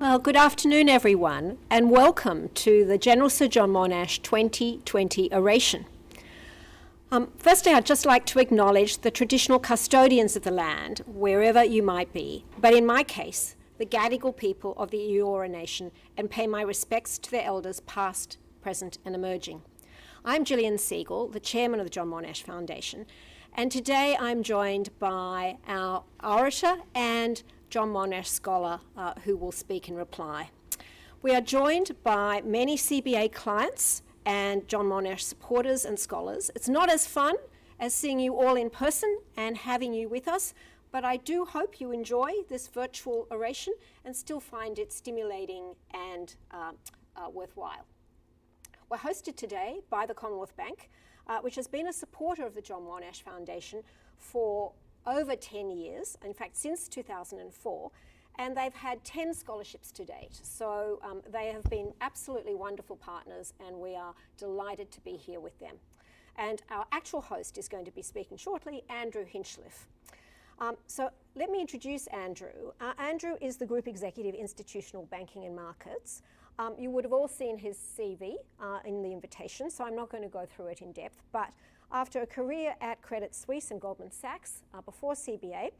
Well, good afternoon, everyone, and welcome to the General Sir John Monash 2020 Oration. Firstly, I'd just like to acknowledge the traditional custodians of the land, wherever you might be, but in my case, the Gadigal people of the Eora Nation, and pay my respects to their elders past, present and emerging. I'm Jillian Siegel, the chairman of the John Monash Foundation, and today I'm joined by our orator and John Monash scholar who will speak in reply. We are joined by many CBA clients and John Monash supporters and scholars. It's not as fun as seeing you all in person and having you with us, but I do hope you enjoy this virtual oration and still find it stimulating and worthwhile. We're hosted today by the Commonwealth Bank, which has been a supporter of the John Monash Foundation for over 10 years, in fact since 2004, and they've had 10 scholarships to date. So they have been absolutely wonderful partners and we are delighted to be here with them. And our actual host is going to be speaking shortly, Andrew Hinchliffe. So let me introduce Andrew. Andrew is the Group Executive Institutional Banking and Markets. You would have all seen his CV in the invitation, so I'm not going to go through it in depth, but after a career at Credit Suisse and Goldman Sachs before CBA,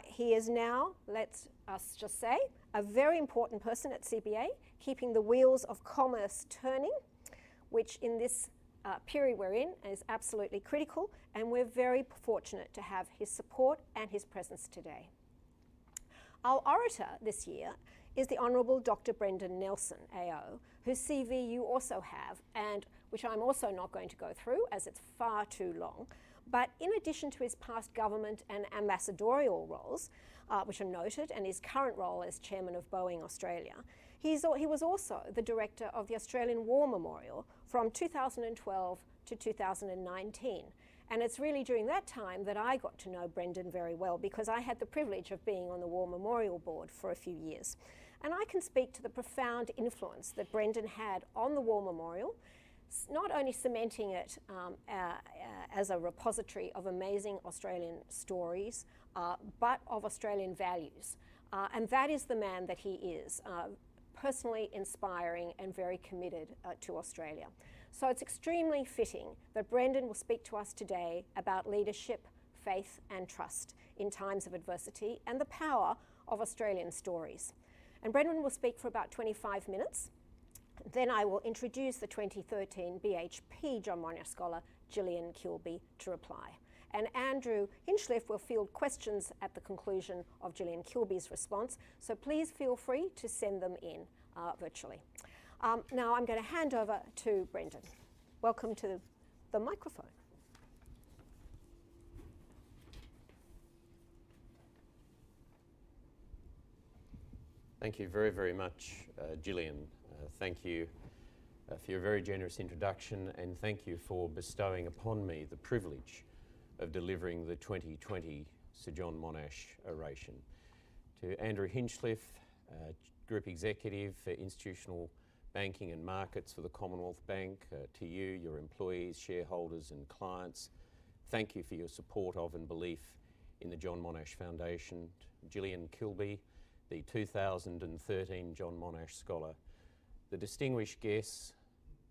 he is now, let us just say, a very important person at CBA, keeping the wheels of commerce turning, which in this period we're in is absolutely critical, and we're very fortunate to have his support and his presence today. Our orator this year is the Honourable Dr. Brendan Nelson, AO, whose CV you also have, and which I'm also not going to go through as it's far too long. But in addition to his past government and ambassadorial roles, which are noted, and his current role as chairman of Boeing Australia, he was also the director of the Australian War Memorial from 2012 to 2019. And it's really during that time that I got to know Brendan very well, because I had the privilege of being on the War Memorial Board for a few years. And I can speak to the profound influence that Brendan had on the War Memorial, not only cementing it as a repository of amazing Australian stories, but of Australian values. And that is the man that he is, personally inspiring and very committed to Australia. So it's extremely fitting that Brendan will speak to us today about leadership, faith and trust in times of adversity and the power of Australian stories. And Brendan will speak for about 25 minutes. Then I will introduce the 2013 BHP John Monash scholar, Jillian Kilby, to reply. And Andrew Hinchliffe will field questions at the conclusion of Jillian Kilby's response, so please feel free to send them in virtually. Now I'm going to hand over to Brendan. Welcome to the microphone. Thank you very, very much, Jillian. Thank you for your very generous introduction, and thank you for bestowing upon me the privilege of delivering the 2020 Sir John Monash Oration. To Andrew Hinchliffe, Group Executive for Institutional Banking and Markets for the Commonwealth Bank, to you, your employees, shareholders and clients, thank you for your support of and belief in the John Monash Foundation. Jillian Kilby, the 2013 John Monash Scholar, the distinguished guests,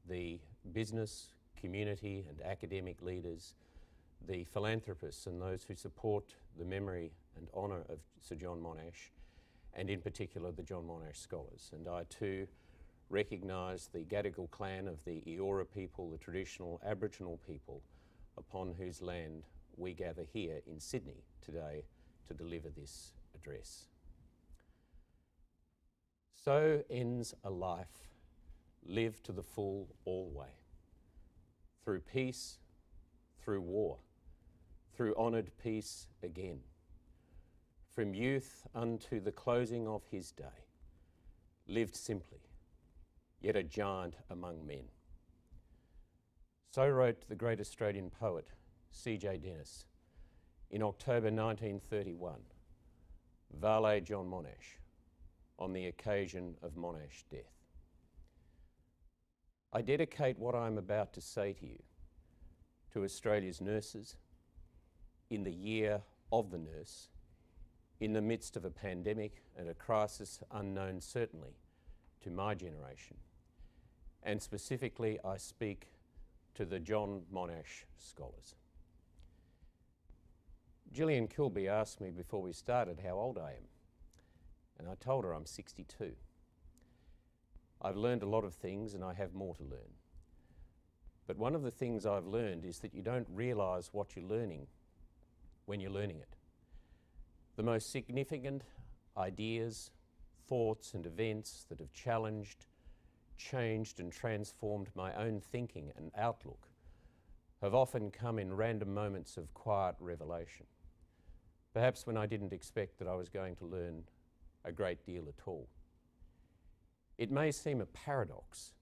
the business, community and academic leaders, the philanthropists and those who support the memory and honour of Sir John Monash, and in particular the John Monash Scholars. And I too recognise the Gadigal clan of the Eora people, the traditional Aboriginal people upon whose land we gather here in Sydney today to deliver this address. So ends a life lived to the full alway, through peace, through war, through honoured peace again, from youth unto the closing of his day, lived simply, yet a giant among men. So wrote the great Australian poet, C.J. Dennis, in October 1931, Vale John Monash, on the occasion of Monash death. I dedicate what I'm about to say to you to Australia's nurses in the year of the nurse, in the midst of a pandemic and a crisis unknown certainly to my generation. And specifically, I speak to the John Monash scholars. Jillian Kilby asked me before we started how old I am, and I told her I'm 62. I've learned a lot of things and I have more to learn. But one of the things I've learned is that you don't realise what you're learning when you're learning it. The most significant ideas, thoughts and events that have challenged, changed and transformed my own thinking and outlook have often come in random moments of quiet revelation. Perhaps when I didn't expect that I was going to learn a great deal at all. It may seem a paradox,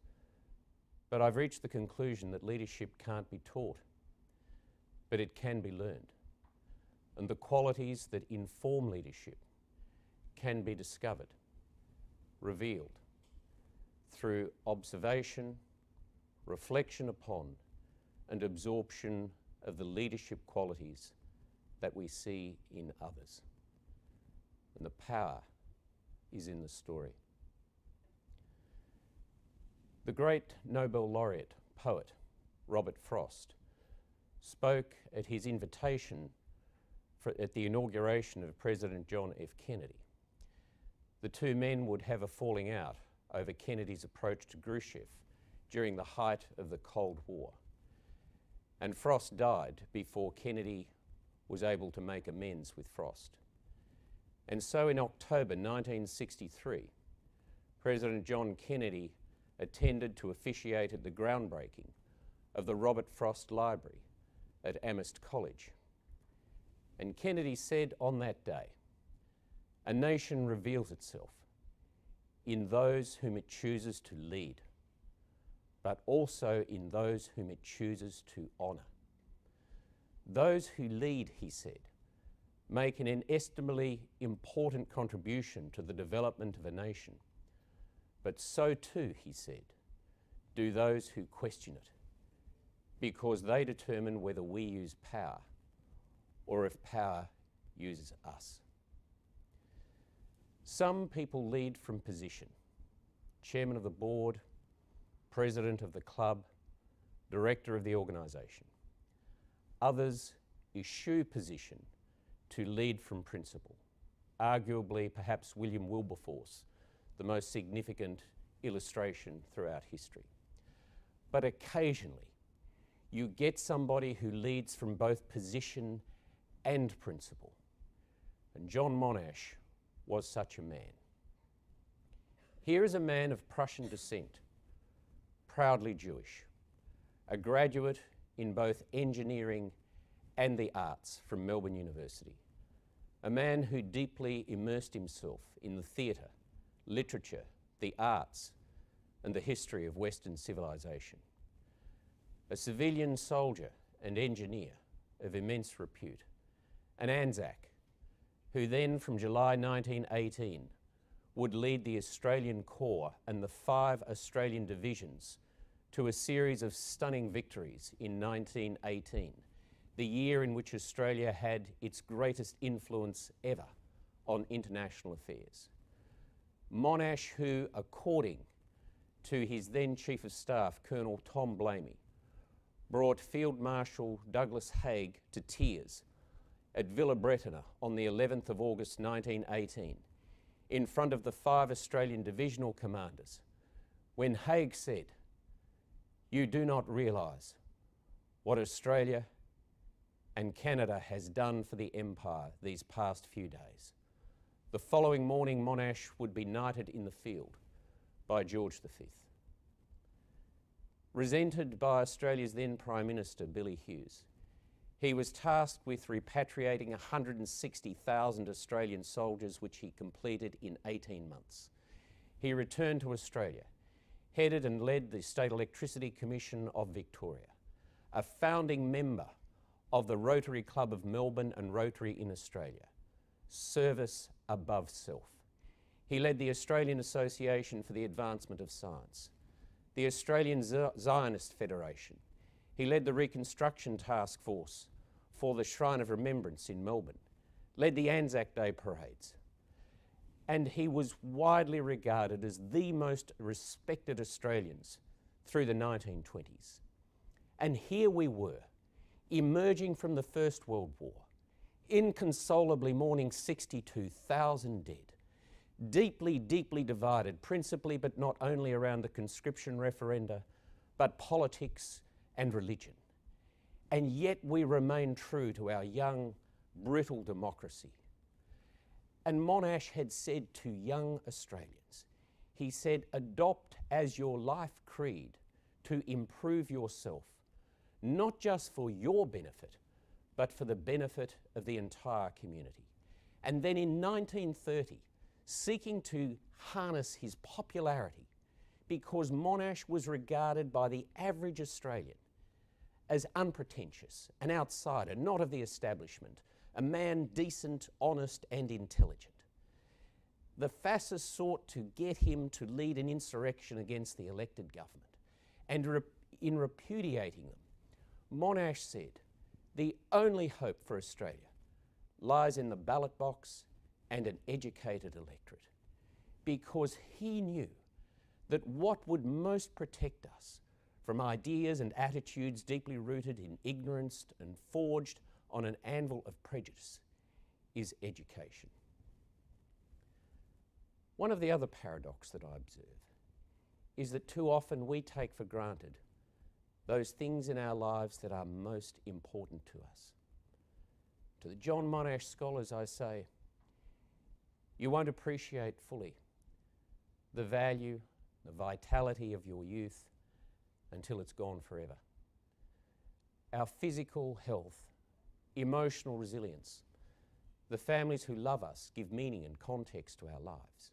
but I've reached the conclusion that leadership can't be taught, but it can be learned. And the qualities that inform leadership can be discovered, revealed, through observation, reflection upon, and absorption of the leadership qualities that we see in others. And the power is in the story. The great Nobel laureate poet, Robert Frost, spoke at his invitation at the inauguration of President John F. Kennedy. The two men would have a falling out over Kennedy's approach to Khrushchev during the height of the Cold War. And Frost died before Kennedy was able to make amends with Frost. And so in October 1963, President John Kennedy attended to officiate at the groundbreaking of the Robert Frost Library at Amherst College. And Kennedy said on that day, "A nation reveals itself in those whom it chooses to lead, but also in those whom it chooses to honour. Those who lead," he said, "make an inestimably important contribution to the development of a nation. But so too," he said, "do those who question it, because they determine whether we use power or if power uses us." Some people lead from position. Chairman of the board, president of the club, director of the organisation. Others eschew position to lead from principle. Arguably, perhaps William Wilberforce, the most significant illustration throughout history. But occasionally, you get somebody who leads from both position and principle. And John Monash was such a man. Here is a man of Prussian descent, proudly Jewish, a graduate in both engineering and the arts from Melbourne University, a man who deeply immersed himself in the theatre, literature, the arts, and the history of Western civilization. A civilian soldier and engineer of immense repute, an Anzac, who then from July 1918 would lead the Australian Corps and the 5 Australian divisions to a series of stunning victories in 1918, the year in which Australia had its greatest influence ever on international affairs. Monash, who, according to his then Chief of Staff, Colonel Tom Blamey, brought Field Marshal Douglas Haig to tears at Villa Bretana on the 11th of August 1918 in front of the 5 Australian divisional commanders, when Haig said, "You do not realise what Australia and Canada has done for the Empire these past few days." The following morning, Monash would be knighted in the field by George V. Resented by Australia's then Prime Minister, Billy Hughes, he was tasked with repatriating 160,000 Australian soldiers, which he completed in 18 months. He returned to Australia, headed and led the State Electricity Commission of Victoria, a founding member of the Rotary Club of Melbourne and Rotary in Australia. Service above self. He led the Australian Association for the Advancement of Science, the Australian Zionist Federation. He led the Reconstruction Task Force for the Shrine of Remembrance in Melbourne, led the Anzac Day parades, and he was widely regarded as the most respected Australians through the 1920s. And here we were, emerging from the First World War, inconsolably mourning 62,000 dead, deeply, deeply divided, principally but not only around the conscription referenda, but politics and religion. And yet we remain true to our young, brittle democracy. And Monash had said to young Australians, he said, adopt as your life creed to improve yourself, not just for your benefit, but for the benefit of the entire community. And then in 1930, seeking to harness his popularity, because Monash was regarded by the average Australian as unpretentious, an outsider, not of the establishment, a man decent, honest and intelligent. The fascists sought to get him to lead an insurrection against the elected government. And in repudiating them, Monash said, the only hope for Australia lies in the ballot box and an educated electorate, because he knew that what would most protect us from ideas and attitudes deeply rooted in ignorance and forged on an anvil of prejudice is education. One of the other paradoxes that I observe is that too often we take for granted those things in our lives that are most important to us. To the John Monash scholars I say, you won't appreciate fully the value, the vitality of your youth until it's gone forever. Our physical health, emotional resilience, the families who love us give meaning and context to our lives.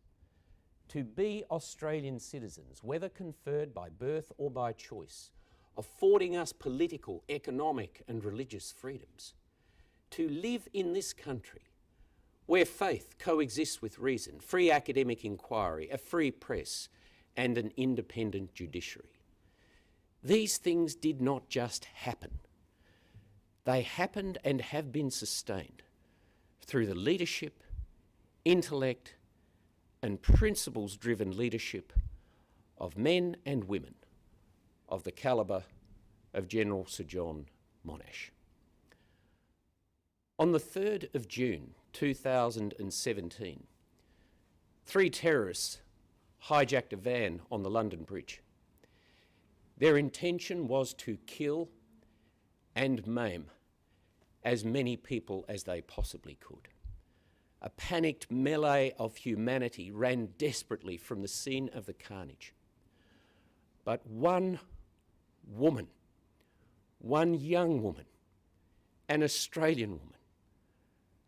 To be Australian citizens, whether conferred by birth or by choice, affording us political, economic and religious freedoms. To live in this country where faith coexists with reason, free academic inquiry, a free press and an independent judiciary. These things did not just happen. They happened and have been sustained through the leadership, intellect and principles-driven leadership of men and women of the calibre of General Sir John Monash. On the 3rd of June 2017, 3 terrorists hijacked a van on the London Bridge. Their intention was to kill and maim as many people as they possibly could. A panicked melee of humanity ran desperately from the scene of the carnage. But one woman, one young woman, an Australian woman,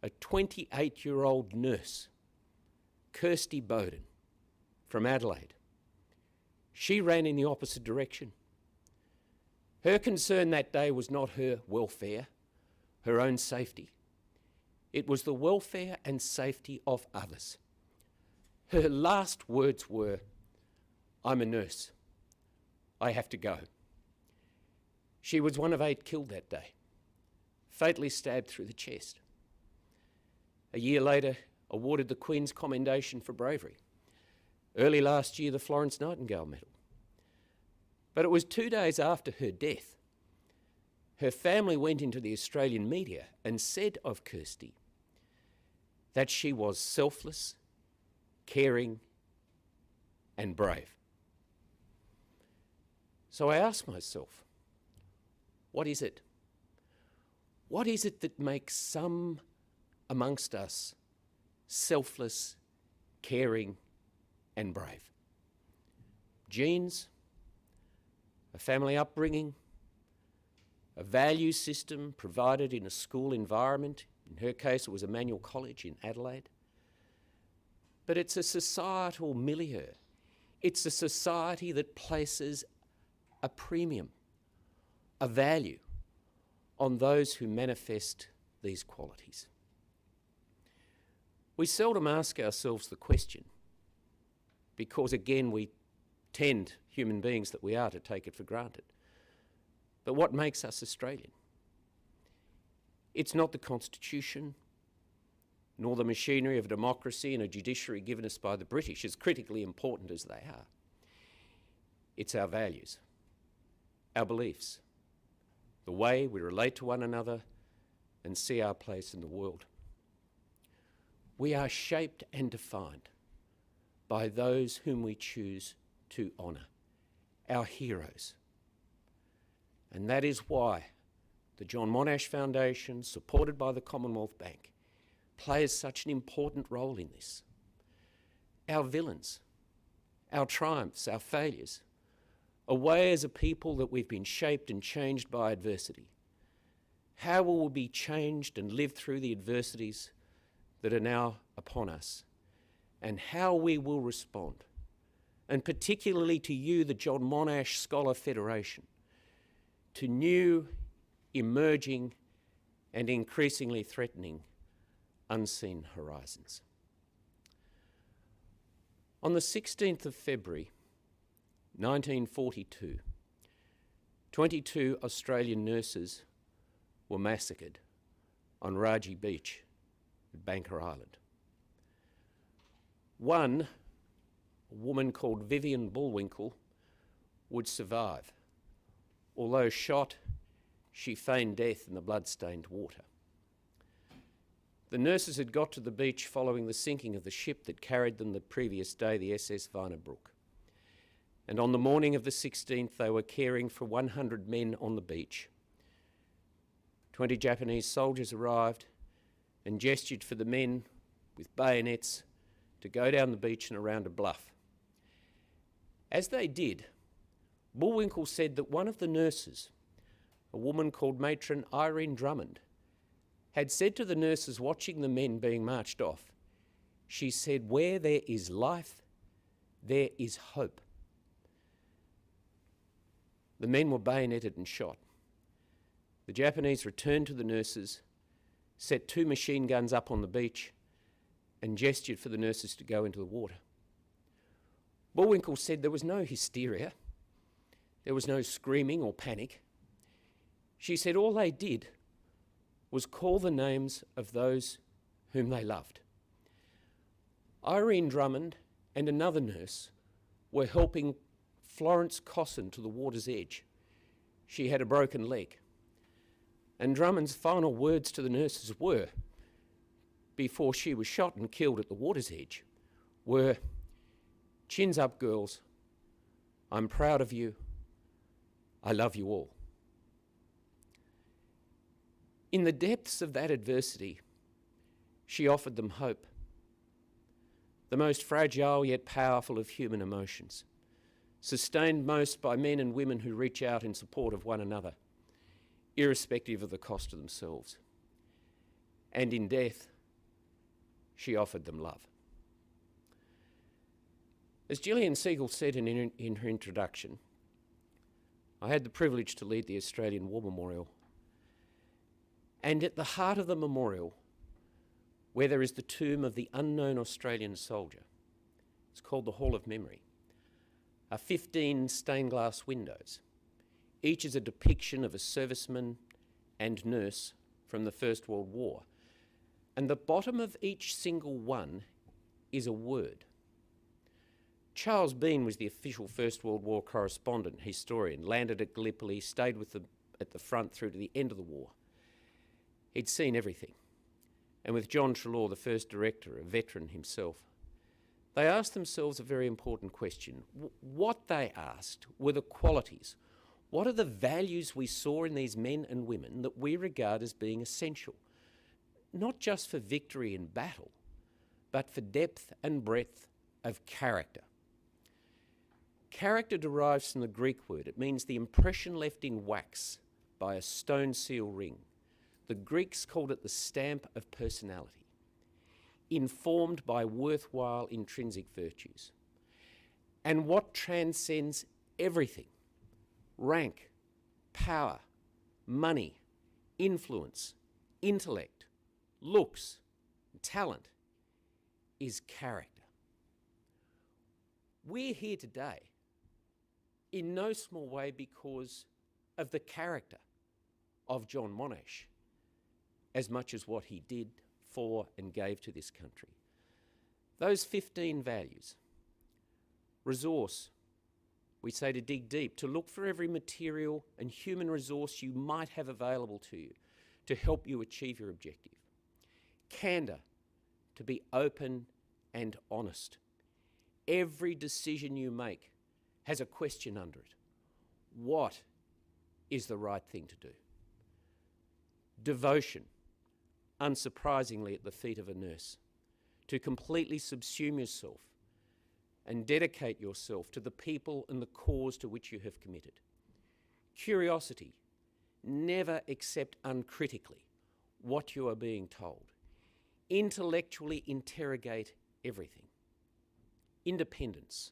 a 28-year-old nurse, Kirsty Bowden, from Adelaide. She ran in the opposite direction. Her concern that day was not her welfare, her own safety. It was the welfare and safety of others. Her last words were, "I'm a nurse. I have to go." She was one of 8 killed that day, fatally stabbed through the chest. A year later, awarded the Queen's Commendation for Bravery. Early last year, the Florence Nightingale Medal. But it was 2 days after her death. Her family went into the Australian media and said of Kirsty that she was selfless, caring, and brave. So I asked myself, what is it? What is it that makes some amongst us selfless, caring, and brave? Genes, a family upbringing, a value system provided in a school environment. In her case, it was Emmanuel College in Adelaide. But it's a societal milieu. It's a society that places a premium, a value on those who manifest these qualities. We seldom ask ourselves the question because, again, we tend, human beings that we are, to take it for granted. But what makes us Australian? It's not the Constitution, nor the machinery of a democracy and a judiciary given us by the British, as critically important as they are. It's our values, our beliefs, the way we relate to one another and see our place in the world. We are shaped and defined by those whom we choose to honour, our heroes. And that is why the John Monash Foundation, supported by the Commonwealth Bank, plays such an important role in this. Our villains, our triumphs, our failures, a way as a people that we've been shaped and changed by adversity. How will we be changed and live through the adversities that are now upon us, and how we will respond, and particularly to you, the John Monash Scholar Federation, to new, emerging and increasingly threatening unseen horizons. On the 16th of February 1942, 22 Australian nurses were massacred on Raji Beach at Banker Island. One, a woman called Vivian Bullwinkle, would survive. Although shot, she feigned death in the blood-stained water. The nurses had got to the beach following the sinking of the ship that carried them the previous day, the SS Warnebroek. And on the morning of the 16th, they were caring for 100 men on the beach. 20 Japanese soldiers arrived and gestured for the men with bayonets to go down the beach and around a bluff. As they did, Bullwinkle said that one of the nurses, a woman called Matron Irene Drummond, had said to the nurses watching the men being marched off, she said, "Where there is life, there is hope." The men were bayoneted and shot. The Japanese returned to the nurses, set 2 machine guns up on the beach, and gestured for the nurses to go into the water. Bullwinkle said there was no hysteria, there was no screaming or panic. She said all they did was call the names of those whom they loved. Irene Drummond and another nurse were helping Florence Cosson to the water's edge. She had a broken leg. And Drummond's final words to the nurses were, before she was shot and killed at the water's edge, were, "Chins up, girls. I'm proud of you. I love you all." In the depths of that adversity, she offered them hope, the most fragile yet powerful of human emotions, sustained most by men and women who reach out in support of one another, irrespective of the cost to themselves. And in death, she offered them love. As Jillian Siegel said in her introduction, I had the privilege to lead the Australian War Memorial. And at the heart of the memorial, where there is the tomb of the unknown Australian soldier, it's called the Hall of Memory, are 15 stained glass windows. Each is a depiction of a serviceman and nurse from the First World War. And the bottom of each single one is a word. Charles Bean was the official First World War correspondent, historian, landed at Gallipoli, stayed with them at the front through to the end of the war. He'd seen everything. And with John Trelaw, the first director, a veteran himself, they asked themselves a very important question. What they asked were the qualities. What are the values we saw in these men and women that we regard as being essential, not just for victory in battle, but for depth and breadth of character? Character derives from the Greek word. It means the impression left in wax by a stone seal ring. The Greeks called it the stamp of personality, informed by worthwhile intrinsic virtues. And what transcends everything, rank, power, money, influence, intellect, looks, talent, is character. We're here today in no small way because of the character of John Monash, as much as what he did for and gave to this country. Those 15 values: resource, we say to dig deep, to look for every material and human resource you might have available to you to help you achieve your objective. Candour, to be open and honest. Every decision you make has a question under it. What is the right thing to do? Devotion, unsurprisingly at the feet of a nurse, to completely subsume yourself and dedicate yourself to the people and the cause to which you have committed. Curiosity, never accept uncritically what you are being told. Intellectually interrogate everything. Independence,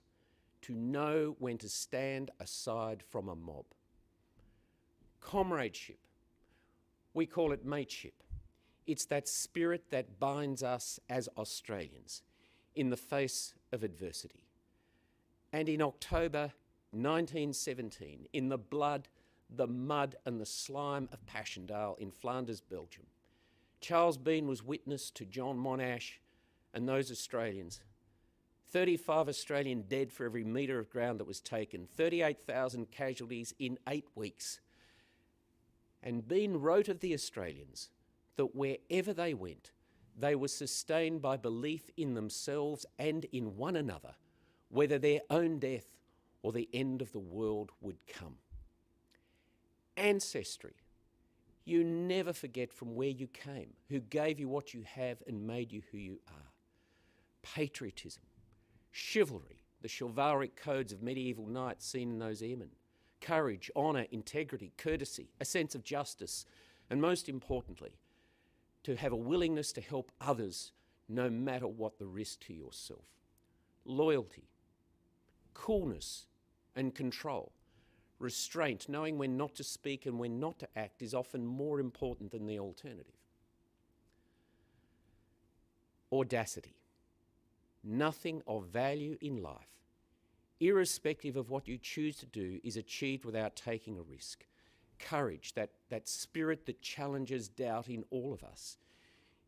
to know when to stand aside from a mob. Comradeship, we call it mateship. It's that spirit that binds us as Australians in the face of adversity. And in October 1917, in the blood, the mud and the slime of Passchendaele in Flanders, Belgium, Charles Bean was witness to John Monash and those Australians. 35 Australian dead for every metre of ground that was taken, 38,000 casualties in 8 weeks. And Bean wrote of the Australians that wherever they went, they were sustained by belief in themselves and in one another, whether their own death or the end of the world would come. Ancestry. You never forget from where you came, who gave you what you have and made you who you are. Patriotism. Chivalry, the chivalric codes of medieval knights seen in those airmen. Courage, honour, integrity, courtesy, a sense of justice, and most importantly, to have a willingness to help others no matter what the risk to yourself. Loyalty, coolness and control. Restraint, knowing when not to speak and when not to act, is often more important than the alternative. Audacity. Nothing of value in life, irrespective of what you choose to do, is achieved without taking a risk. Courage, that spirit that challenges doubt in all of us,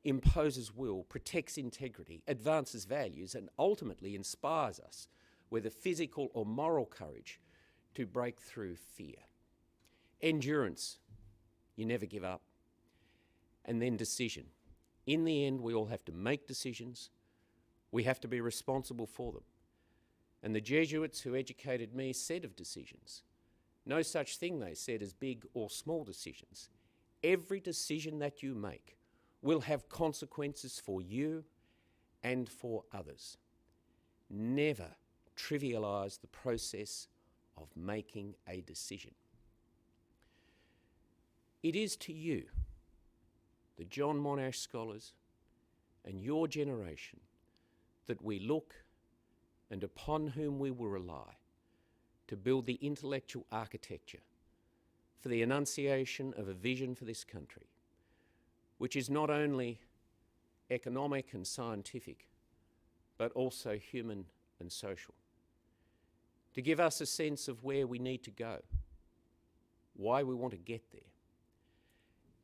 imposes will, protects integrity, advances values, and ultimately inspires us, whether physical or moral courage, to break through fear. Endurance, you never give up. And then decision. In the end, we all have to make decisions. We have to be responsible for them. And the Jesuits who educated me said of decisions, no such thing, they said, as big or small decisions. Every decision that you make will have consequences for you and for others. Never trivialise the process of making a decision. It is to you, the John Monash scholars, and your generation, that we look and upon whom we will rely to build the intellectual architecture for the enunciation of a vision for this country, which is not only economic and scientific, but also human and social. To give us a sense of where we need to go, why we want to get there,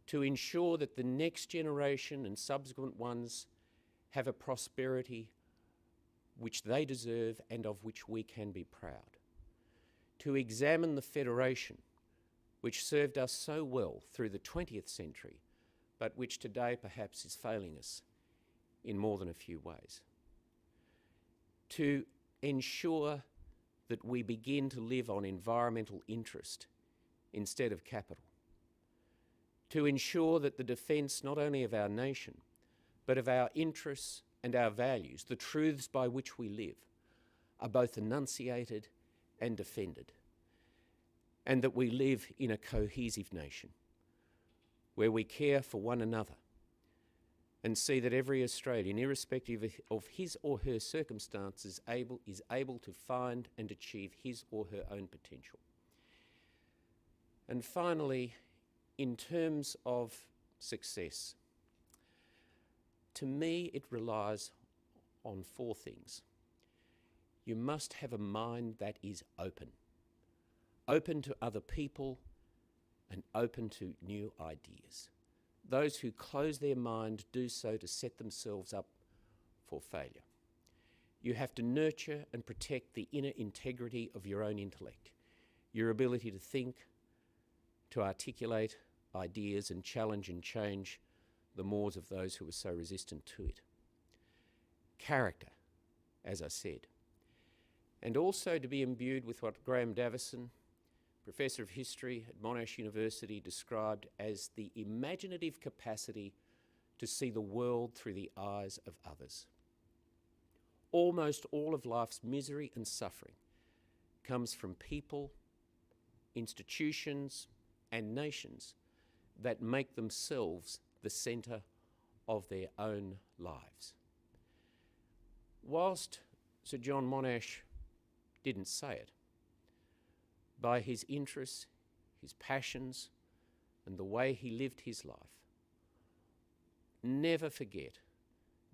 to ensure that the next generation and subsequent ones have a prosperity which they deserve and of which we can be proud. To examine the Federation, which served us so well through the 20th century, but which today perhaps is failing us in more than a few ways. To ensure that we begin to live on environmental interest instead of capital. To ensure that the defence not only of our nation, but of our interests and our values, the truths by which we live, are both enunciated and defended, and that we live in a cohesive nation where we care for one another and see that every Australian, irrespective of his or her circumstances, is able to find and achieve his or her own potential. And finally, in terms of success, to me it relies on 4 things. You must have a mind that is open to other people and open to new ideas. Those who close their mind do so to set themselves up for failure. You have to nurture and protect the inner integrity of your own intellect, your ability to think, to articulate ideas and challenge and change the mores of those who are so resistant to it. Character, as I said. And also to be imbued with what Graham Davison, Professor of History at Monash University, described as the imaginative capacity to see the world through the eyes of others. Almost all of life's misery and suffering comes from people, institutions, and nations that make themselves the centre of their own lives. Whilst Sir John Monash didn't say it, by his interests, his passions, and the way he lived his life, never forget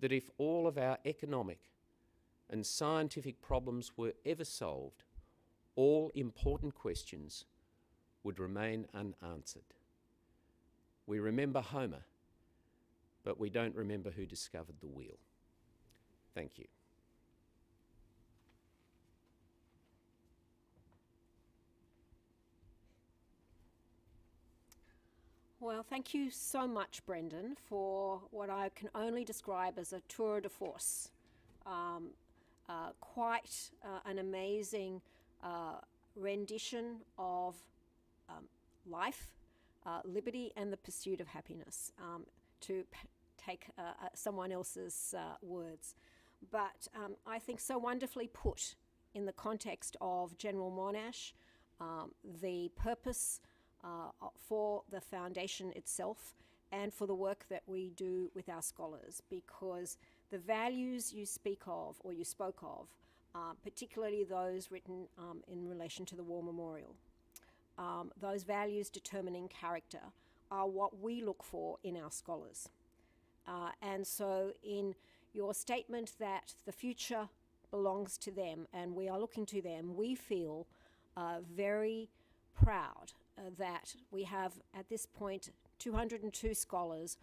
that if all of our economic and scientific problems were ever solved, all important questions would remain unanswered. We remember Homer, but we don't remember who discovered the wheel. Thank you. Well, thank you so much, Brendan, for what I can only describe as a tour de force. Quite an amazing rendition of life, liberty, and the pursuit of happiness, to take someone else's words. But I think so wonderfully put in the context of General Monash, the purpose for the foundation itself, and for the work that we do with our scholars, because the values you speak of, or you spoke of, particularly those written in relation to the War Memorial, those values determining character, are what we look for in our scholars. And so in your statement that the future belongs to them and we are looking to them, we feel very proud that we have at this point 202 scholars,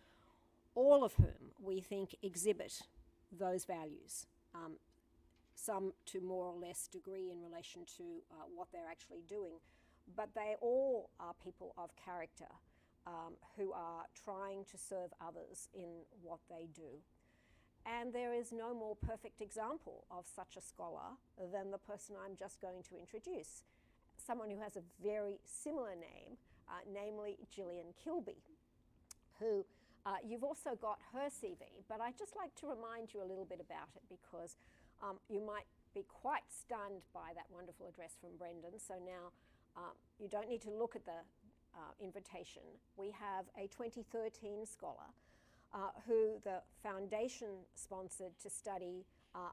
all of whom we think exhibit those values, some to more or less degree in relation to what they're actually doing. But they all are people of character who are trying to serve others in what they do. And there is no more perfect example of such a scholar than the person I'm just going to introduce, someone who has a very similar name, namely Jillian Kilby, who you've also got her CV, but I'd just like to remind you a little bit about it, because you might be quite stunned by that wonderful address from Brendan. So now you don't need to look at the invitation. We have a 2013 scholar who the foundation sponsored to study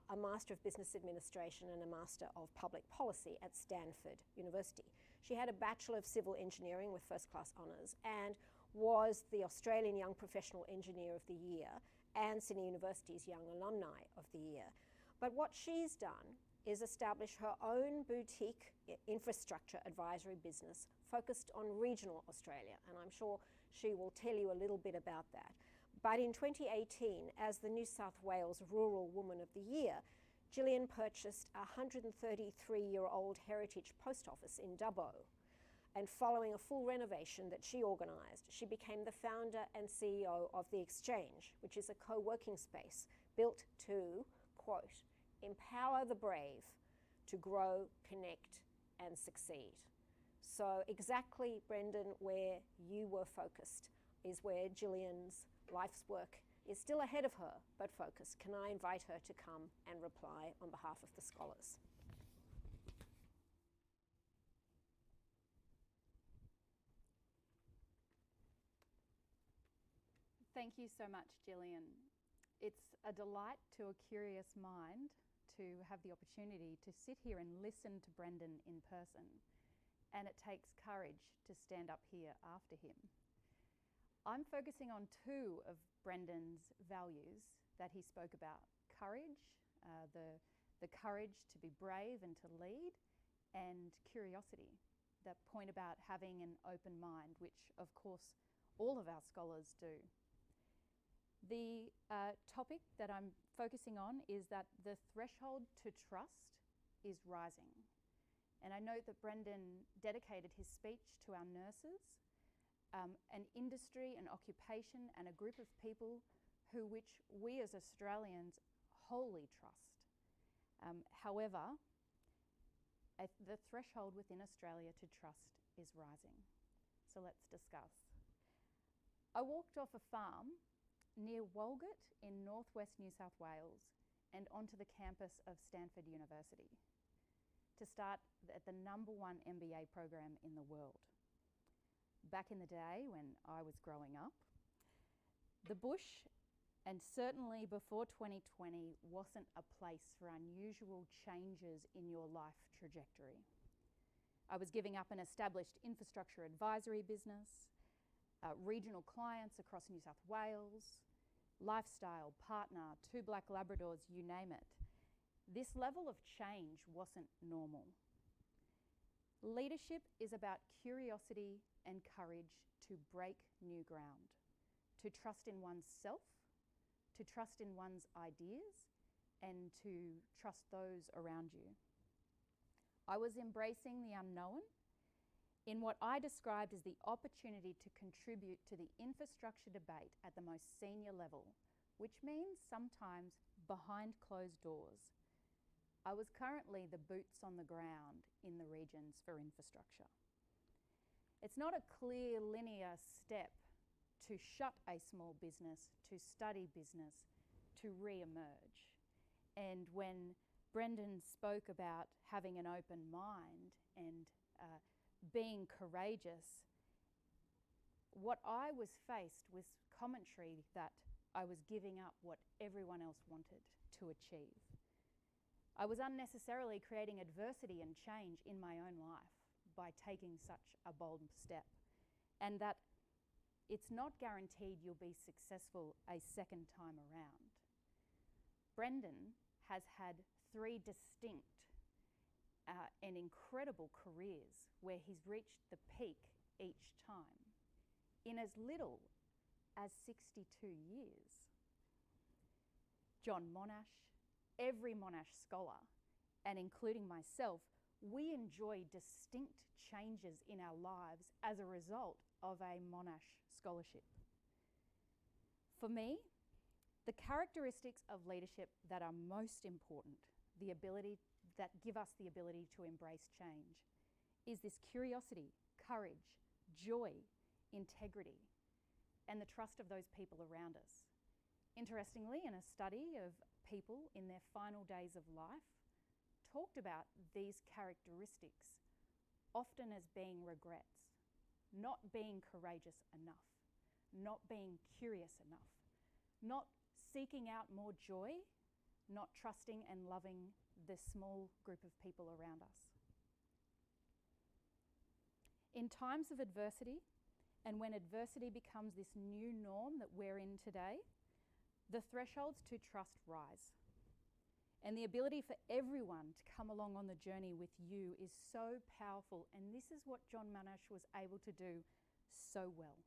a Master of Business Administration and a Master of Public Policy at Stanford University. She had a Bachelor of Civil Engineering with first-class honours and was the Australian Young Professional Engineer of the Year and Sydney University's Young Alumni of the Year. But what she's done is establish her own boutique infrastructure advisory business focused on regional Australia, and I'm sure she will tell you a little bit about that. But in 2018, as the New South Wales Rural Woman of the Year, Jillian purchased a 133-year-old heritage post office in Dubbo. And following a full renovation that she organised, she became the founder and CEO of The Exchange, which is a co-working space built to, quote, empower the brave to grow, connect, and succeed. So exactly, Brendan, where you were focused is where Jillian's life's work is still ahead of her, but focused. Can I invite her to come and reply on behalf of the scholars? Thank you so much, Jillian. It's a delight to a curious mind to have the opportunity to sit here and listen to Brendan in person. And it takes courage to stand up here after him. I'm focusing on two of Brendan's values that he spoke about: courage, the courage to be brave and to lead, and curiosity, that point about having an open mind, which of course all of our scholars do. The topic that I'm focusing on is that the threshold to trust is rising. And I note that Brendan dedicated his speech to our nurses, an industry, an occupation, and a group of people which we as Australians wholly trust. However, the threshold within Australia to trust is rising. So let's discuss. I walked off a farm near Walgett in northwest New South Wales and onto the campus of Stanford University to start at the #1 MBA program in the world. Back in the day when I was growing up, the bush, and certainly before 2020, wasn't a place for unusual changes in your life trajectory. I was giving up an established infrastructure advisory business, regional clients across New South Wales, lifestyle, partner, 2 black Labradors, you name it. This level of change wasn't normal. Leadership is about curiosity and courage to break new ground, to trust in oneself, to trust in one's ideas, and to trust those around you. I was embracing the unknown in what I described as the opportunity to contribute to the infrastructure debate at the most senior level, which means sometimes behind closed doors. I was currently the boots on the ground in the regions for infrastructure. It's not a clear linear step to shut a small business, to study business, to re-emerge. And when Brendan spoke about having an open mind and being courageous, what I was faced was commentary that I was giving up what everyone else wanted to achieve. I was unnecessarily creating adversity and change in my own life by taking such a bold step, and that it's not guaranteed you'll be successful a second time around. Brendan has had 3 distinct and incredible careers where he's reached the peak each time in as little as 62 years. John Monash, every Monash scholar, and including myself, we enjoy distinct changes in our lives as a result of a Monash scholarship. For me, the characteristics of leadership that are most important, that give us the ability to embrace change, is this curiosity, courage, joy, integrity, and the trust of those people around us. Interestingly, in a study of people in their final days of life, talked about these characteristics often as being regrets, not being courageous enough, not being curious enough, not seeking out more joy, not trusting and loving the small group of people around us. In times of adversity, and when adversity becomes this new norm that we're in today, the thresholds to trust rise. And the ability for everyone to come along on the journey with you is so powerful, and this is what John Monash was able to do so well.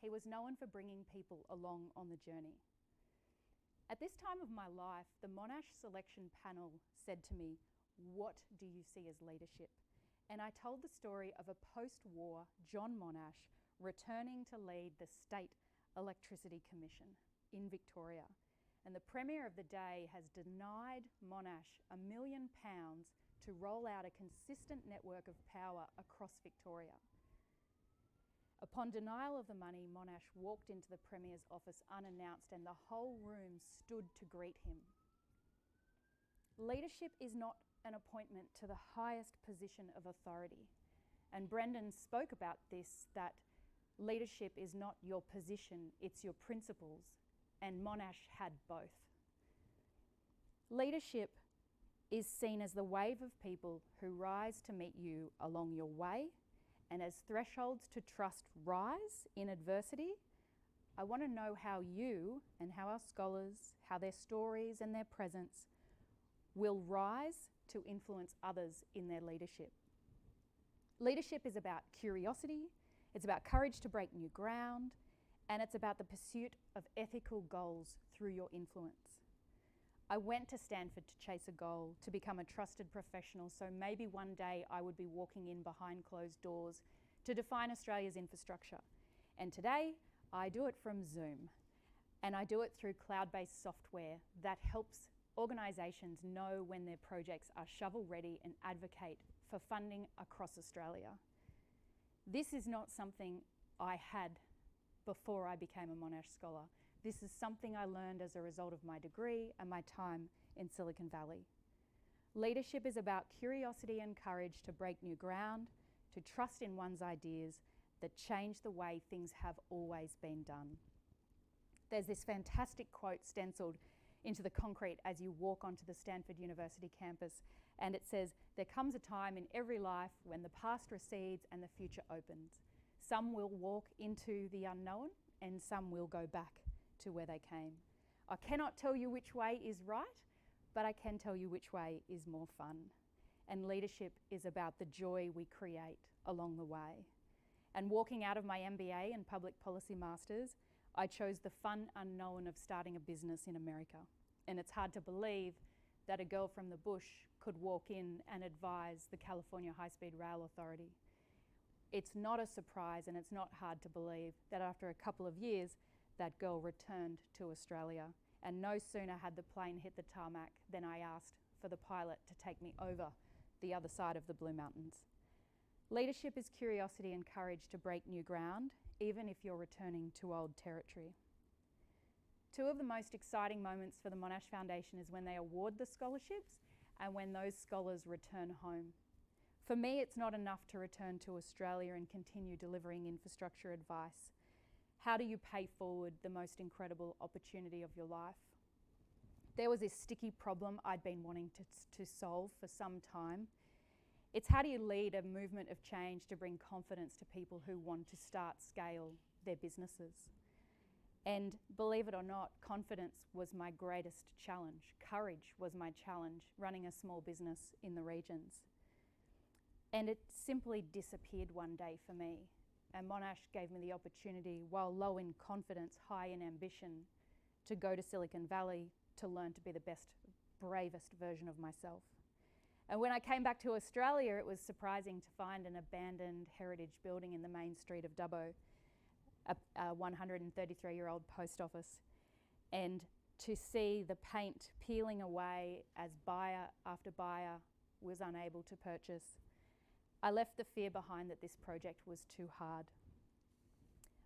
He was known for bringing people along on the journey. At this time of my life, the Monash selection panel said to me, "What do you see as leadership?" And I told the story of a post-war John Monash returning to lead the State Electricity Commission in Victoria. And the Premier of the day has denied Monash £1 million to roll out a consistent network of power across Victoria. Upon denial of the money, Monash walked into the Premier's office unannounced, and the whole room stood to greet him. Leadership is not an appointment to the highest position of authority. And Brendan spoke about this, that leadership is not your position, it's your principles. And Monash had both. Leadership is seen as the wave of people who rise to meet you along your way, and as thresholds to trust rise in adversity, I want to know how you and how our scholars, how their stories and their presence will rise to influence others in their leadership. Leadership is about curiosity, It's about courage to break new ground, and it's about the pursuit of ethical goals through your influence. I went to Stanford to chase a goal, to become a trusted professional, so maybe one day I would be walking in behind closed doors to define Australia's infrastructure. And today, I do it from Zoom. And I do it through cloud-based software that helps organisations know when their projects are shovel-ready and advocate for funding across Australia. This is not something I had before I became a Monash Scholar. This is something I learned as a result of my degree and my time in Silicon Valley. Leadership is about curiosity and courage to break new ground, to trust in one's ideas that change the way things have always been done. There's this fantastic quote stenciled into the concrete as you walk onto the Stanford University campus, and it says, "There comes a time in every life when the past recedes and the future opens. Some will walk into the unknown and some will go back to where they came. I cannot tell you which way is right, but I can tell you which way is more fun." And leadership is about the joy we create along the way. And walking out of my MBA and Public Policy Masters, I chose the fun unknown of starting a business in America. And it's hard to believe that a girl from the bush could walk in and advise the California High-Speed Rail Authority. It's not a surprise, and it's not hard to believe that after a couple of years, that girl returned to Australia. And no sooner had the plane hit the tarmac than I asked for the pilot to take me over the other side of the Blue Mountains. Leadership is curiosity and courage to break new ground, even if you're returning to old territory. Two of the most exciting moments for the Monash Foundation is when they award the scholarships and when those scholars return home. For me, it's not enough to return to Australia and continue delivering infrastructure advice. How do you pay forward the most incredible opportunity of your life? There was this sticky problem I'd been wanting to solve for some time. It's how do you lead a movement of change to bring confidence to people who want to scale their businesses? And believe it or not, confidence was my greatest challenge. Courage was my challenge, running a small business in the regions. And it simply disappeared one day for me. And Monash gave me the opportunity, while low in confidence, high in ambition, to go to Silicon Valley to learn to be the best, bravest version of myself. And when I came back to Australia, it was surprising to find an abandoned heritage building in the main street of Dubbo, a 133-year-old post office, and to see the paint peeling away as buyer after buyer was unable to purchase. I left the fear behind that this project was too hard.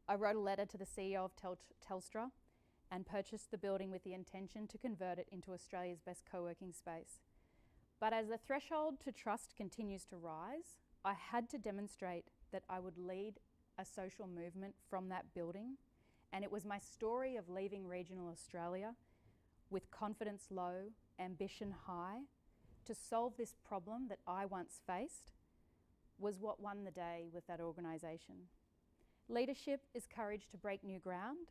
I wrote a letter to the CEO of Telstra and purchased the building with the intention to convert it into Australia's best co-working space. But as the threshold to trust continues to rise, I had to demonstrate that I would lead a social movement from that building, and it was my story of leaving regional Australia with confidence low, ambition high, to solve this problem that I once faced was what won the day with that organisation. Leadership is courage to break new ground,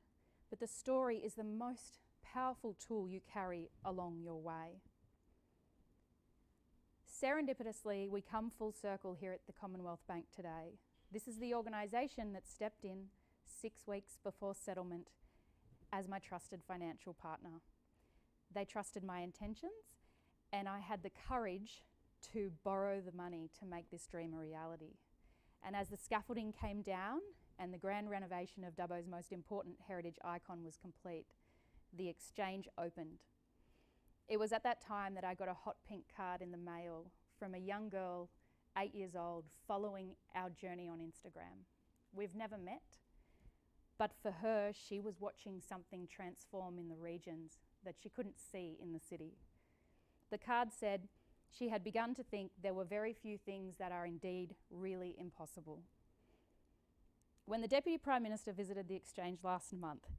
but the story is the most powerful tool you carry along your way. Serendipitously, we come full circle here at the Commonwealth Bank today. This is the organisation that stepped in 6 weeks before settlement as my trusted financial partner. They trusted my intentions, and I had the courage to borrow the money to make this dream a reality. And as the scaffolding came down and the grand renovation of Dubbo's most important heritage icon was complete, the exchange opened. It was at that time that I got a hot pink card in the mail from a young girl, 8 years old, following our journey on Instagram. We've never met, but for her, she was watching something transform in the regions that she couldn't see in the city. The card said she had begun to think there were very few things that are indeed really impossible. When the Deputy Prime Minister visited the Exchange last month,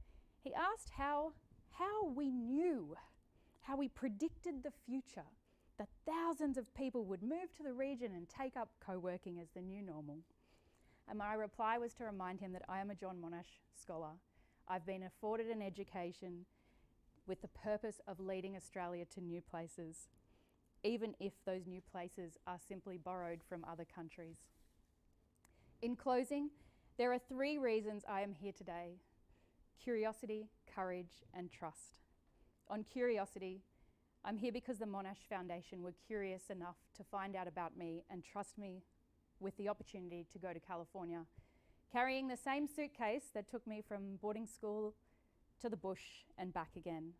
he asked how we knew, how we predicted the future, that thousands of people would move to the region and take up co-working as the new normal. And my reply was to remind him that I am a John Monash Scholar. I've been afforded an education with the purpose of leading Australia to new places, even if those new places are simply borrowed from other countries. In closing, There are 3 reasons I am here today: curiosity, courage, and trust. On curiosity, I'm here because the Monash Foundation were curious enough to find out about me and trust me with the opportunity to go to California, carrying the same suitcase that took me from boarding school to the bush and back again.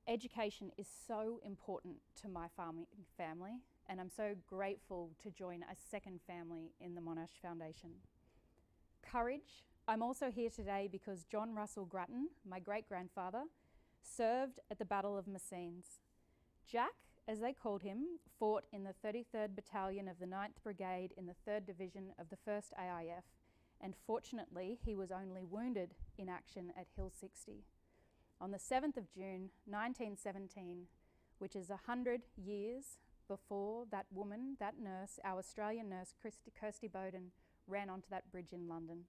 Education is so important to my family, and I'm so grateful to join a second family in the Monash Foundation. Courage. I'm also here today because John Russell Grattan, my great-grandfather, served at the Battle of Messines. Jack, as they called him, fought in the 33rd Battalion of the 9th Brigade in the 3rd Division of the 1st AIF, and fortunately he was only wounded in action at Hill 60. On the 7th of June 1917, which is 100 years before that woman, that nurse, our Australian nurse, Kirsty Bowden, ran onto that bridge in London.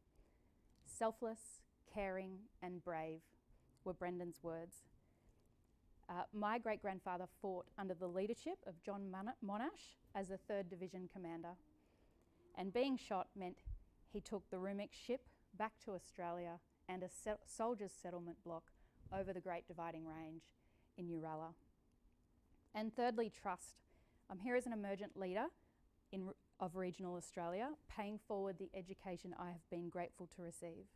Selfless, caring and brave were Brendan's words. My great-grandfather fought under the leadership of John Monash as the 3rd Division commander, and being shot meant he took the Rumik ship back to Australia and a soldiers' settlement block over the Great Dividing Range in Uralla. And thirdly, trust. I'm here as an emergent leader of regional Australia, paying forward the education I have been grateful to receive.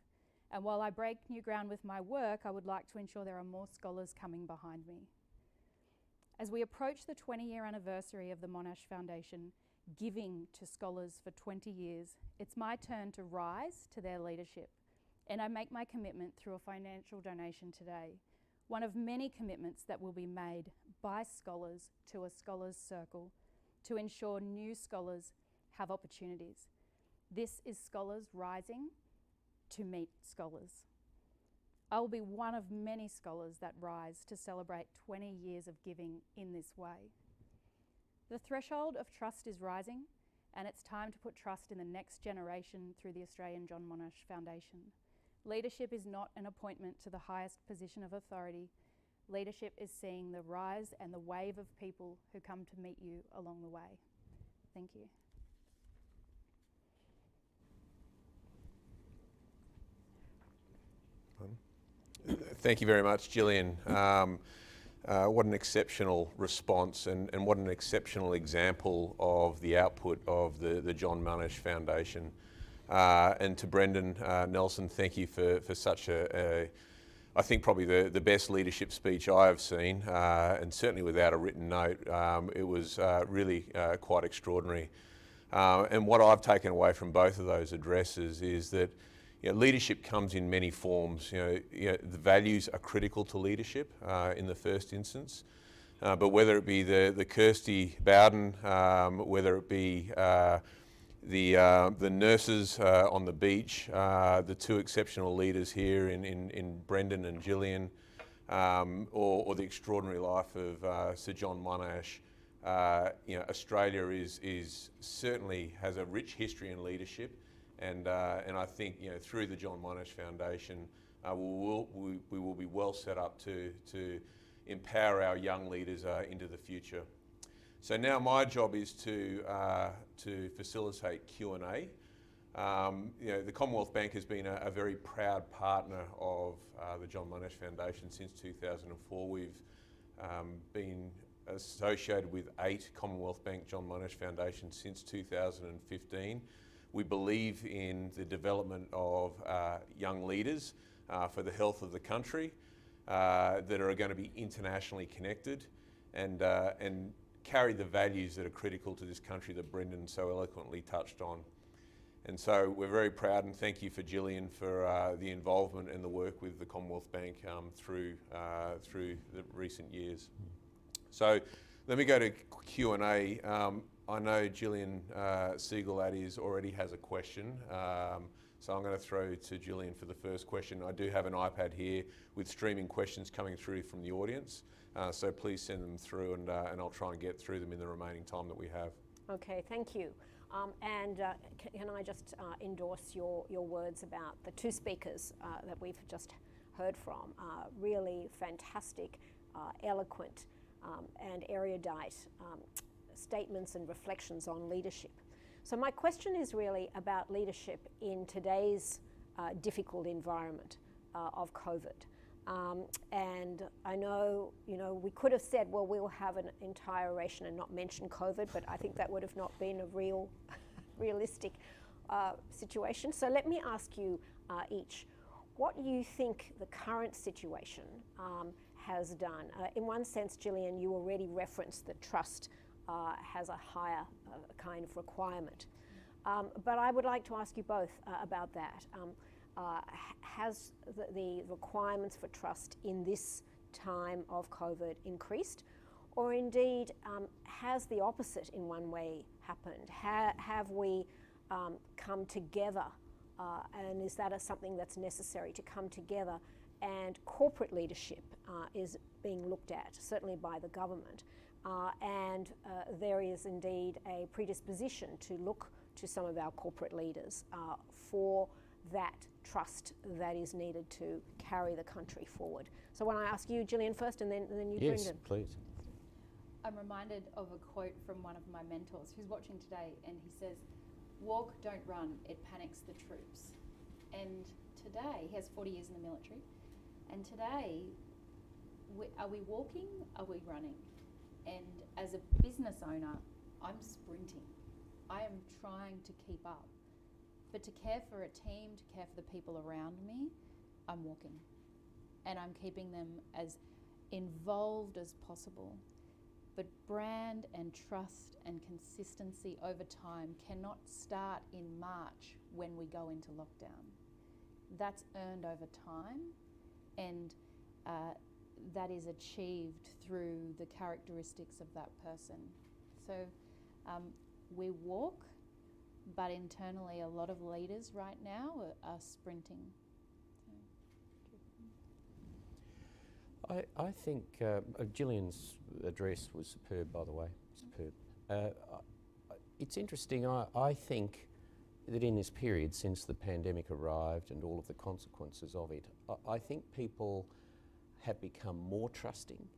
And while I break new ground with my work, I would like to ensure there are more scholars coming behind me. As we approach the 20-year anniversary of the Monash Foundation, giving to scholars for 20 years, it's my turn to rise to their leadership. And I make my commitment through a financial donation today, one of many commitments that will be made by scholars to a scholars' circle to ensure new scholars have opportunities. This is scholars rising to meet scholars. I will be one of many scholars that rise to celebrate 20 years of giving in this way. The threshold of trust is rising, and it's time to put trust in the next generation through the Australian John Monash Foundation. Leadership is not an appointment to the highest position of authority. Leadership is seeing the rise and the wave of people who come to meet you along the way. Thank you. Thank you very much, Jillian. What an exceptional response and what an exceptional example of the output of the John Monash Foundation. And to Brendan Nelson, thank you for such I think probably the best leadership speech I have seen, and certainly without a written note. It was really quite extraordinary. And what I've taken away from both of those addresses is that leadership comes in many forms. The values are critical to leadership in the first instance, but whether it be the Kirsty Bowden, whether it be the nurses on the beach, the 2 exceptional leaders here in Brendan and Jillian, or the extraordinary life of Sir John Monash. Australia is certainly has a rich history in leadership, and I think through the John Monash Foundation, we will be well set up to empower our young leaders into the future. So now my job is to facilitate Q&A. The Commonwealth Bank has been a very proud partner of the John Monash Foundation since 2004. We've been associated with 8 Commonwealth Bank John Monash Foundations since 2015. We believe in the development of young leaders for the health of the country that are going to be internationally connected and carry the values that are critical to this country that Brendan so eloquently touched on. And so we're very proud, and thank you for Jillian for the involvement and the work with the Commonwealth Bank through the recent years. So let me go to Q&A. I know Jillian Siegel already has a question, so I'm going to throw to Jillian for the first question. I do have an iPad here with streaming questions coming through from the audience, so please send them through, and I'll try and get through them in the remaining time that we have. Okay, thank you. And can I just endorse your words about the 2 speakers that we've just heard from? Really fantastic, eloquent and erudite statements and reflections on leadership. So my question is really about leadership in today's difficult environment of COVID. And I know, we could have said, well, we'll have an entire oration and not mention COVID, but I think that would have not been a realistic situation. So let me ask you each, what you think the current situation has done. In one sense, Jillian, you already referenced that trust has a higher kind of requirement. But I would like to ask you both about that. Has the requirements for trust in this time of COVID increased? Or indeed, has the opposite in one way happened? Have we come together? And is that something that's necessary to come together? And corporate leadership is being looked at, certainly by the government. And there is indeed a predisposition to look to some of our corporate leaders for that trust that is needed to carry the country forward. So when I ask you, Jillian, first, and then you, yes, Brendan. Please. I'm reminded of a quote from one of my mentors who's watching today, and he says, "Walk, don't run, it panics the troops." And today, he has 40 years in the military, and today, are we walking, are we running? And as a business owner, I'm sprinting. I am trying to keep up. But to care for a team, to care for the people around me, I'm walking. And I'm keeping them as involved as possible. But brand and trust and consistency over time cannot start in March when we go into lockdown. That's earned over time, and that is achieved through the characteristics of that person. So we walk, but internally a lot of leaders right now are sprinting. I think Jillian's address was superb, by the way, superb. It's interesting, I think that in this period since the pandemic arrived and all of the consequences of it, I think people have become more trusting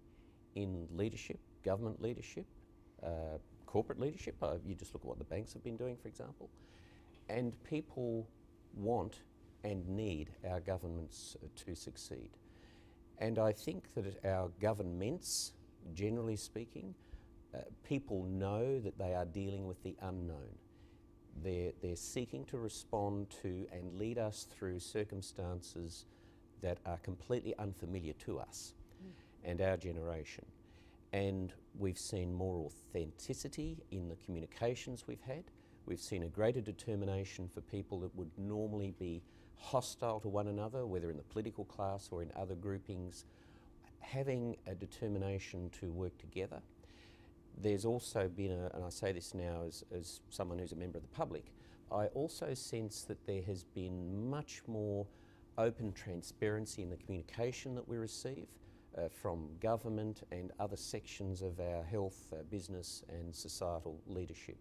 in leadership, government leadership, corporate leadership. You just look at what the banks have been doing, for example. And people want and need our governments to succeed. And I think that our governments, generally speaking, people know that they are dealing with the unknown. They're seeking to respond to and lead us through circumstances that are completely unfamiliar to us and our generation. And we've seen more authenticity in the communications we've had. We've seen a greater determination for people that would normally be hostile to one another, whether in the political class or in other groupings, having a determination to work together. There's also been, and I say this now as someone who's a member of the public, I also sense that there has been much more open transparency in the communication that we receive from government and other sections of our health, business and societal leadership.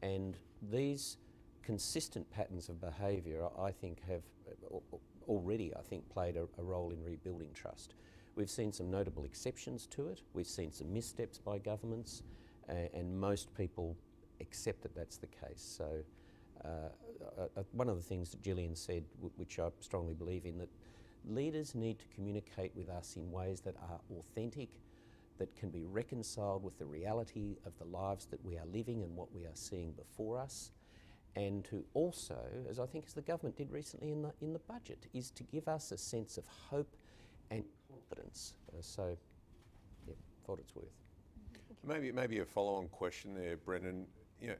And these consistent patterns of behaviour, I think, have already, I think, played a role in rebuilding trust. We've seen some notable exceptions to it. We've seen some missteps by governments, and most people accept that that's the case. So one of the things that Jillian said, which I strongly believe in, that leaders need to communicate with us in ways that are authentic, that can be reconciled with the reality of the lives that we are living and what we are seeing before us. And to also, as I think as the government did recently in the budget, is to give us a sense of hope and confidence. So, yeah, thought it's worth. Maybe a follow-on question there, Brendan. You know,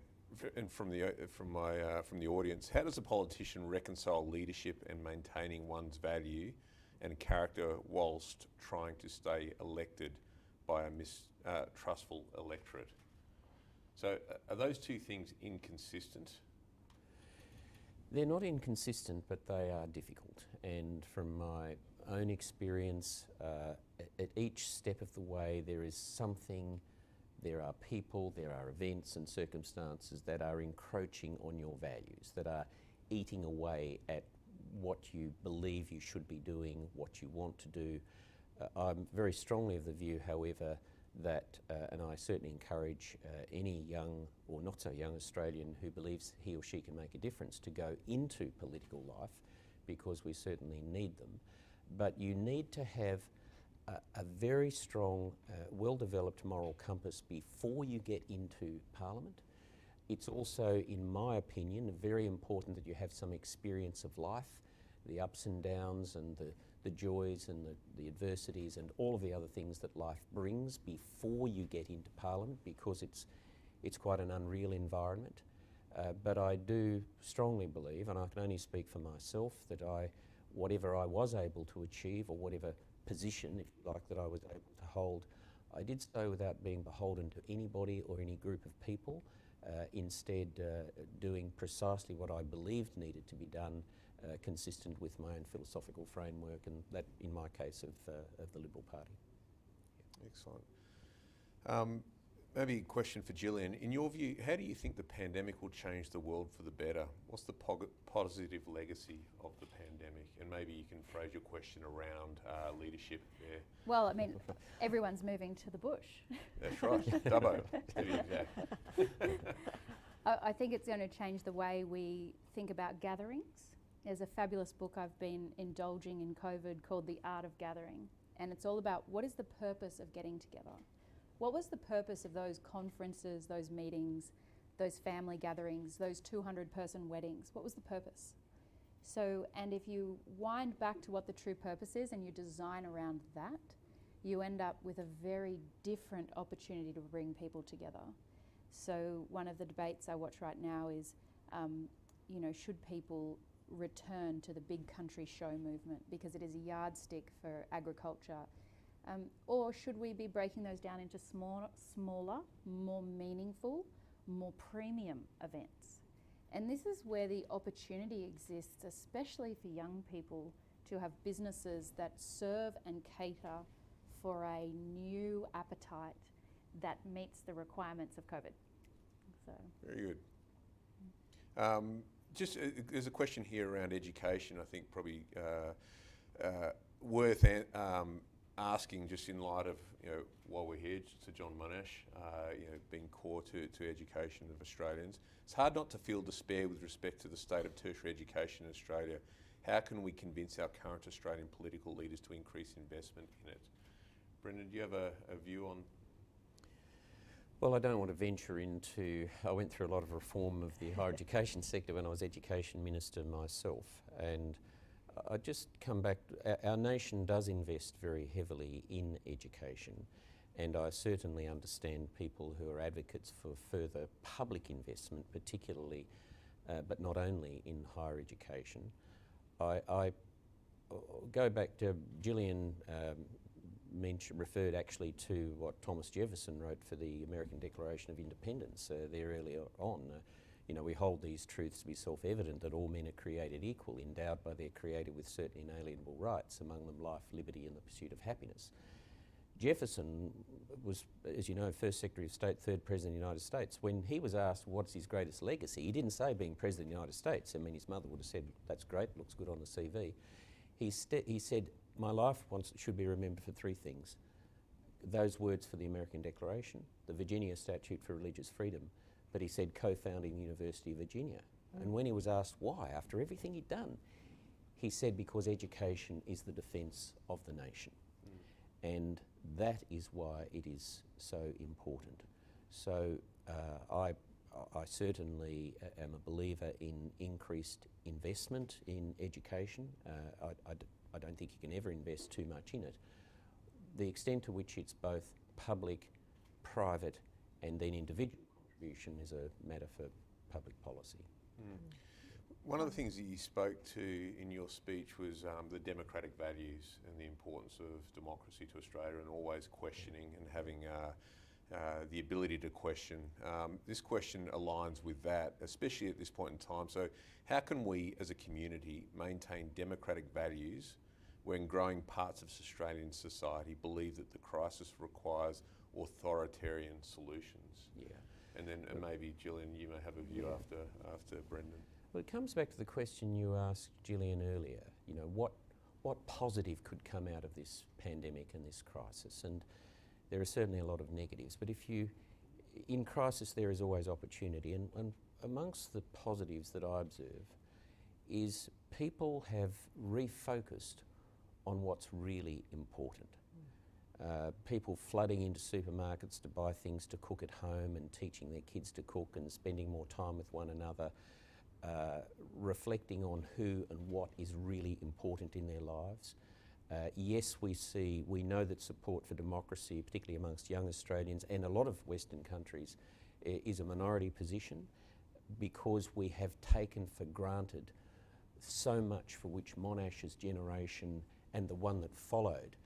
and from the audience, how does a politician reconcile leadership and maintaining one's value and character whilst trying to stay elected by a mistrustful electorate? So, are those two things inconsistent? They're not inconsistent, but they are difficult. And from my own experience, at each step of the way, there is something. There are people, there are events and circumstances that are encroaching on your values, that are eating away at what you believe you should be doing, what you want to do. I'm very strongly of the view, however, that, and I certainly encourage any young or not so young Australian who believes he or she can make a difference to go into political life, because we certainly need them. But you need to have a very strong, well-developed moral compass before you get into Parliament. It's also, in my opinion, very important that you have some experience of life, the ups and downs and the joys and the adversities and all of the other things that life brings before you get into Parliament, because it's quite an unreal environment. But I do strongly believe, and I can only speak for myself, that whatever I was able to achieve, or whatever position, if you like, that I was able to hold, I did so without being beholden to anybody or any group of people, instead doing precisely what I believed needed to be done, consistent with my own philosophical framework, and that, in my case, of the Liberal Party. Excellent. Maybe a question for Jillian. In your view, how do you think the pandemic will change the world for the better? What's the positive legacy of the pandemic? And maybe you can phrase your question around leadership there. Well, I mean, everyone's moving to the bush. That's right, Dubbo. I think it's going to change the way we think about gatherings. There's a fabulous book I've been indulging in COVID called The Art of Gathering, and it's all about what is the purpose of getting together. What was the purpose of those conferences, those meetings, those family gatherings, those 200-person weddings? What was the purpose? So, and if you wind back to what the true purpose is and you design around that, you end up with a very different opportunity to bring people together. So one of the debates I watch right now is, should people return to the big country show movement because it is a yardstick for agriculture? Or should we be breaking those down into smaller, more meaningful, more premium events? And this is where the opportunity exists, especially for young people, to have businesses that serve and cater for a new appetite that meets the requirements of COVID. So. Very good. There's a question here around education, I think probably worth asking, just in light of, while we're here, to John Monash, being core to education of Australians. It's hard not to feel despair with respect to the state of tertiary education in Australia. How can we convince our current Australian political leaders to increase investment in it? Brendan, do you have a view on? Well, I don't want to venture into, I went through a lot of reform of the higher education sector when I was Education Minister myself, and I just come back, our nation does invest very heavily in education, and I certainly understand people who are advocates for further public investment, particularly, but not only in higher education. I go back to Jillian referred actually to what Thomas Jefferson wrote for the American Declaration of Independence there earlier on. We hold these truths to be self-evident, that all men are created equal, endowed by their Creator with certain inalienable rights, among them life, liberty and the pursuit of happiness. Jefferson was, as you know, first Secretary of State, third President of the United States. When he was asked what's his greatest legacy, he didn't say being President of the United States. I mean, his mother would have said, that's great, looks good on the CV. He said, my life should be remembered for three things. Those words for the American Declaration, the Virginia Statute for Religious Freedom, but he said co-founding the University of Virginia. And when he was asked why, after everything he'd done, he said because education is the defence of the nation. And that is why it is so important. So I certainly am a believer in increased investment in education. I don't think you can ever invest too much in it. The extent to which it's both public, private, and then individual contribution is a matter for public policy. One of the things that you spoke to in your speech was the democratic values and the importance of democracy to Australia, and always questioning and having the ability to question. This question aligns with that, especially at this point in time. So how can we as a community maintain democratic values when growing parts of Australian society believe that the crisis requires authoritarian solutions? Yeah. And then maybe, Jillian, you may have a view after Brendan. Well, it comes back to the question you asked Jillian earlier. What positive could come out of this pandemic and this crisis? And there are certainly a lot of negatives. But in crisis there is always opportunity, and amongst the positives that I observe is people have refocused on what's really important. People flooding into supermarkets to buy things to cook at home and teaching their kids to cook and spending more time with one another, reflecting on who and what is really important in their lives. Yes, we know that support for democracy, particularly amongst young Australians and a lot of Western countries, is a minority position, because we have taken for granted so much for which Monash's generation and the one that followed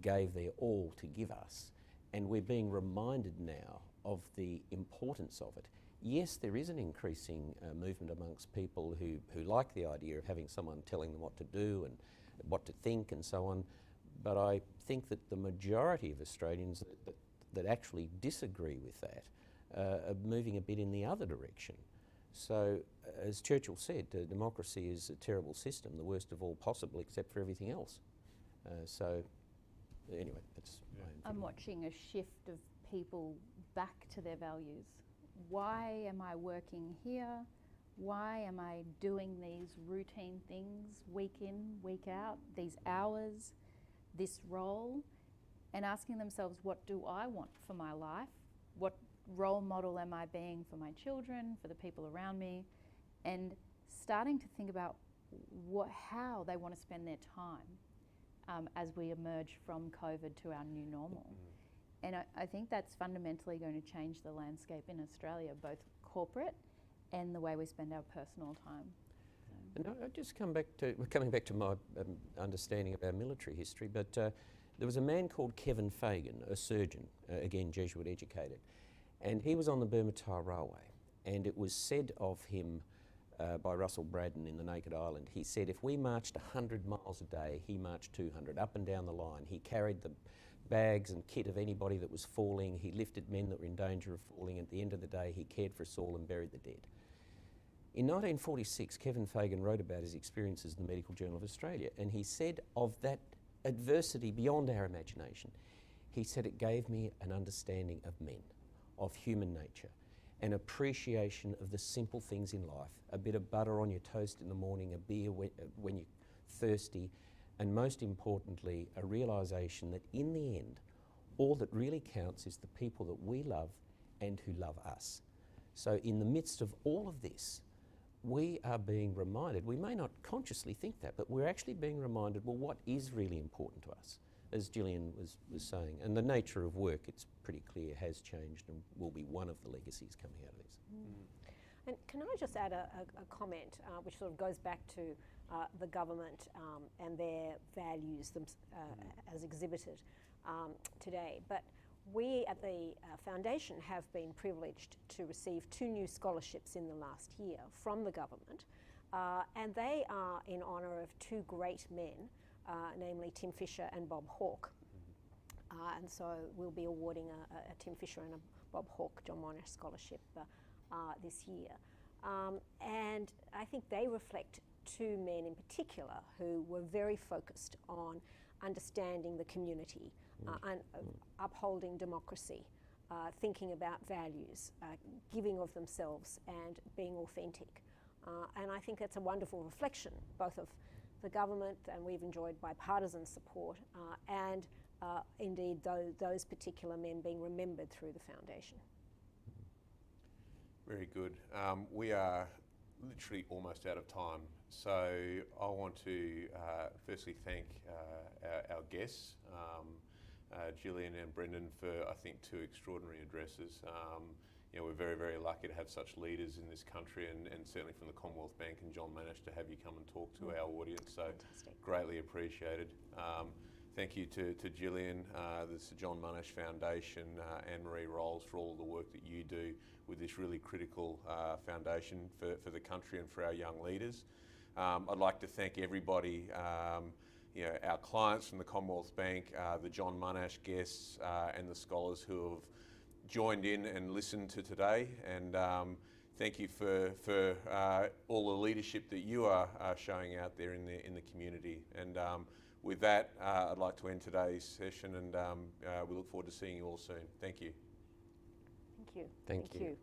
gave their all to give us, and we're being reminded now of the importance of it. Yes, there is an increasing movement amongst people who like the idea of having someone telling them what to do and what to think and so on, but I think that the majority of Australians that actually disagree with that are moving a bit in the other direction. So, as Churchill said, democracy is a terrible system, the worst of all possible except for everything else. So, anyway, that's my opinion. I'm watching a shift of people back to their values. Why am I working here? Why am I doing these routine things week in, week out, these hours, this role? And asking themselves, what do I want for my life? What role model am I being for my children, for the people around me? And starting to think about how they want to spend their time as we emerge from COVID to our new normal. And I think that's fundamentally going to change the landscape in Australia, both corporate and the way we spend our personal time. And I just coming back to my understanding of our military history, but there was a man called Kevin Fagan, a surgeon, again Jesuit educated, and he was on the Burma-Tai Railway, and it was said of him by Russell Braddon in The Naked Island. He said if we marched 100 miles a day, he marched 200, up and down the line. He carried the bags and kit of anybody that was falling. He lifted men that were in danger of falling. At the end of the day, he cared for us all and buried the dead. In 1946, Kevin Fagan wrote about his experiences in the Medical Journal of Australia, and he said of that adversity beyond our imagination, he said it gave me an understanding of men, of human nature, an appreciation of the simple things in life, a bit of butter on your toast in the morning, a beer when you're thirsty, and most importantly, a realisation that in the end, all that really counts is the people that we love and who love us. So in the midst of all of this, we are being reminded, we may not consciously think that, but we're actually being reminded, well, what is really important to us, as Jillian was saying. And the nature of work, it's pretty clear, has changed and will be one of the legacies coming out of this. And can I just add a comment which sort of goes back to the government and their values as exhibited today. But we at the Foundation have been privileged to receive 2 new scholarships in the last year from the government, and they are in honour of 2 great men, namely Tim Fisher and Bob Hawke. And so we'll be awarding a Tim Fisher and a Bob Hawke John Monash Scholarship this year. And I think they reflect 2 men in particular who were very focused on understanding the community, and upholding democracy, thinking about values, giving of themselves and being authentic. And I think that's a wonderful reflection, both of the government, and we've enjoyed bipartisan support, and indeed those particular men being remembered through the Foundation. Very good. We are literally almost out of time, so I want to firstly thank our guests, Jillian and Brendan, for I think 2 extraordinary addresses. You know, we're very, very lucky to have such leaders in this country, and certainly from the Commonwealth Bank and John Monash to have you come and talk to our audience, so Fantastic. Greatly appreciated. Thank you to Jillian, the Sir John Monash Foundation, Anne-Marie Rolls, for all the work that you do with this really critical foundation for the country and for our young leaders. I'd like to thank everybody, you know, our clients from the Commonwealth Bank, the John Monash guests, and the scholars who have joined in and listened to today. And thank you for all the leadership that you are showing out there in the community. And with that, I'd like to end today's session, and we look forward to seeing you all soon. Thank you. Thank you. Thank you.